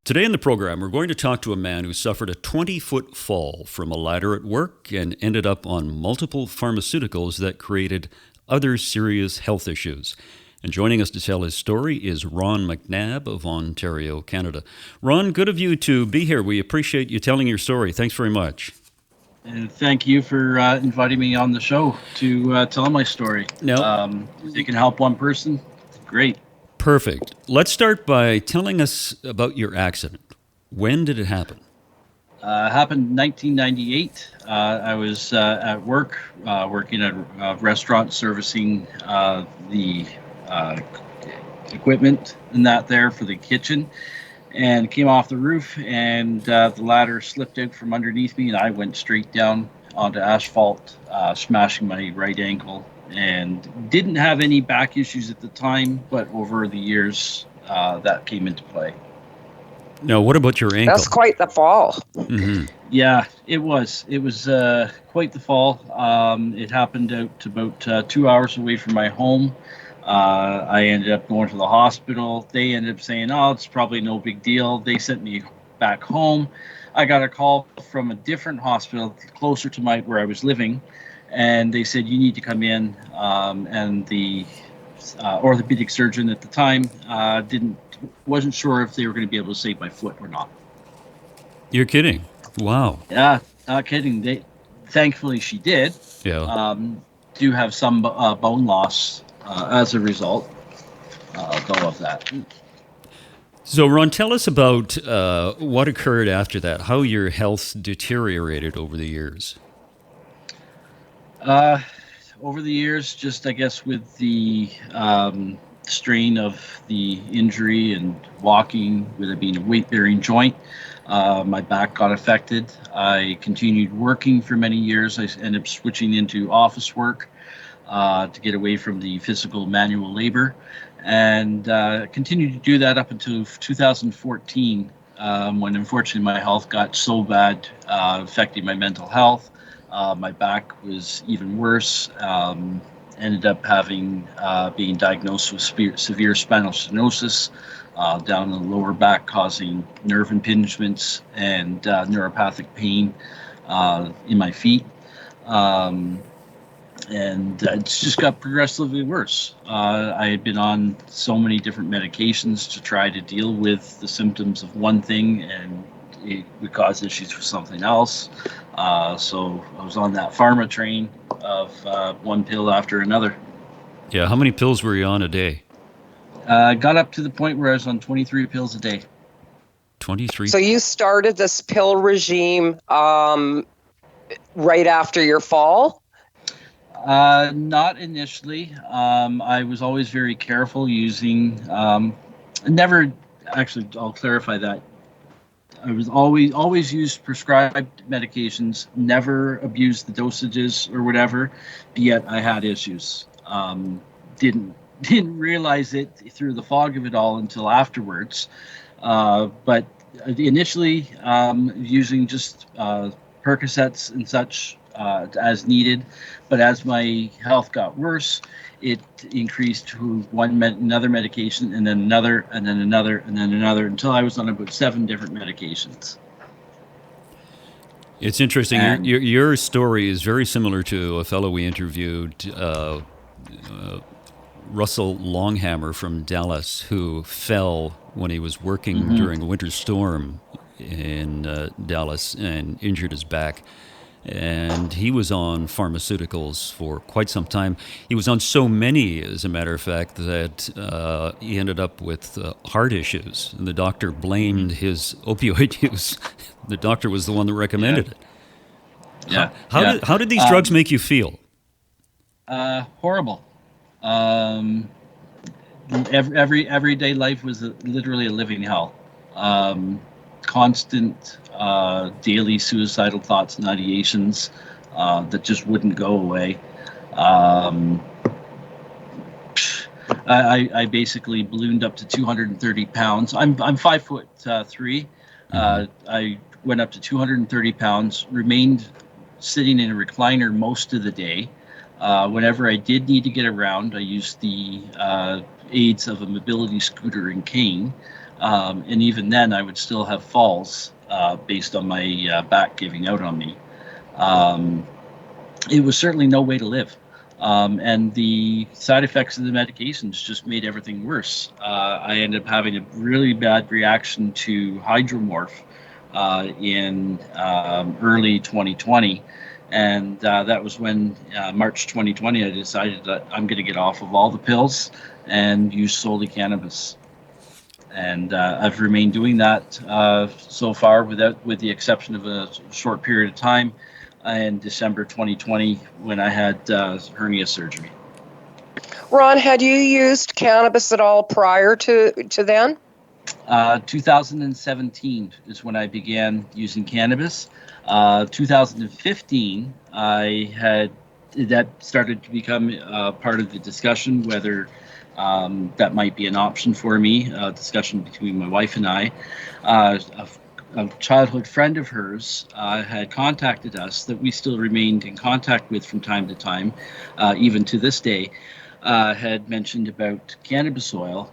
Today in the program, we're going to talk to a man who suffered a 20-foot fall from a ladder at work and ended up on multiple pharmaceuticals that created other serious health issues. And joining us to tell his story is Ron McNabb of Ontario, Canada. Ron, good of you to be here. We appreciate you telling your story. Thanks very much. And thank you for inviting me on the show to tell my story. Now, If it can help one person, great. Perfect. Let's start by telling us about your accident. When did it happen? It happened in 1998. I was at work, working at a restaurant, servicing the equipment and that there for the kitchen, and came off the roof, and the ladder slipped out from underneath me, and I went straight down onto asphalt, smashing my right ankle. And didn't have any back issues at the time, but over the years, that came into play. Now, what about your ankle? That's quite the fall. Mm-hmm. Yeah, it was. It was quite the fall. It happened out about 2 hours away from my home. I ended up going to the hospital. They ended up saying, "Oh, it's probably no big deal." They sent me back home. I got a call from a different hospital closer to where I was living. And they said, "You need to come in." And the orthopedic surgeon at the time wasn't sure if they were going to be able to save my foot or not. You're kidding? Wow. Yeah, not kidding. Thankfully, she did. Yeah. Do have some bone loss as a result, though, of that. So, Ron, tell us about what occurred after that, how your health deteriorated over the years. Over the years, just I guess with the strain of the injury and walking, with it being a weight-bearing joint, my back got affected. I continued working for many years. I ended up switching into office work to get away from the physical manual labor, and continued to do that up until 2014, when unfortunately my health got so bad, affecting my mental health. My back was even worse. Ended up being diagnosed with severe spinal stenosis down in the lower back, causing nerve impingements and neuropathic pain in my feet. And it's just got progressively worse. I had been on so many different medications to try to deal with the symptoms of one thing, and it would cause issues with something else. So I was on that pharma train of one pill after another. Yeah, how many pills were you on a day? Got up to the point where I was on 23 pills a day. 23? So you started this pill regime right after your fall? Not initially. I was always very careful using, never, actually, I'll clarify that. I was always used prescribed medications, never abused the dosages or whatever, but yet I had issues. Didn't realize it through the fog of it all until afterwards. But initially, using just Percocets and such as needed, but as my health got worse, it increased to another medication, and then another, and then another, and then another, until I was on about 7 different medications. It's interesting. Your story is very similar to a fellow we interviewed, Russell Longhammer from Dallas, who fell when he was working during a winter storm in Dallas and injured his back. And he was on pharmaceuticals for quite some time. He was on so many, as a matter of fact, that he ended up with heart issues. And the doctor blamed his opioid use. The doctor was the one that recommended it. Yeah. How did these drugs make you feel? Horrible. Everyday life was literally a living hell. Constant daily suicidal thoughts and ideations that just wouldn't go away. I basically ballooned up to 230 pounds. I'm 5'3". I went up to 230 pounds, remained sitting in a recliner most of the day. Whenever I did need to get around, I used the aids of a mobility scooter and cane. And even then, I would still have falls based on my back giving out on me. Um, it was certainly no way to live. And the side effects of the medications just made everything worse. I ended up having a really bad reaction to hydromorph in early 2020. And that was when, March 2020, I decided that I'm going to get off of all the pills and use solely cannabis. And I've remained doing that so far, with the exception of a short period of time in December 2020 when I had hernia surgery. Ron, had you used cannabis at all prior to then? 2017 is when I began using cannabis. 2015, I had that started to become part of the discussion whether that might be an option for me. Discussion between my wife and I. A childhood friend of hers had contacted us that we still remained in contact with from time to time, even to this day. Had mentioned about cannabis oil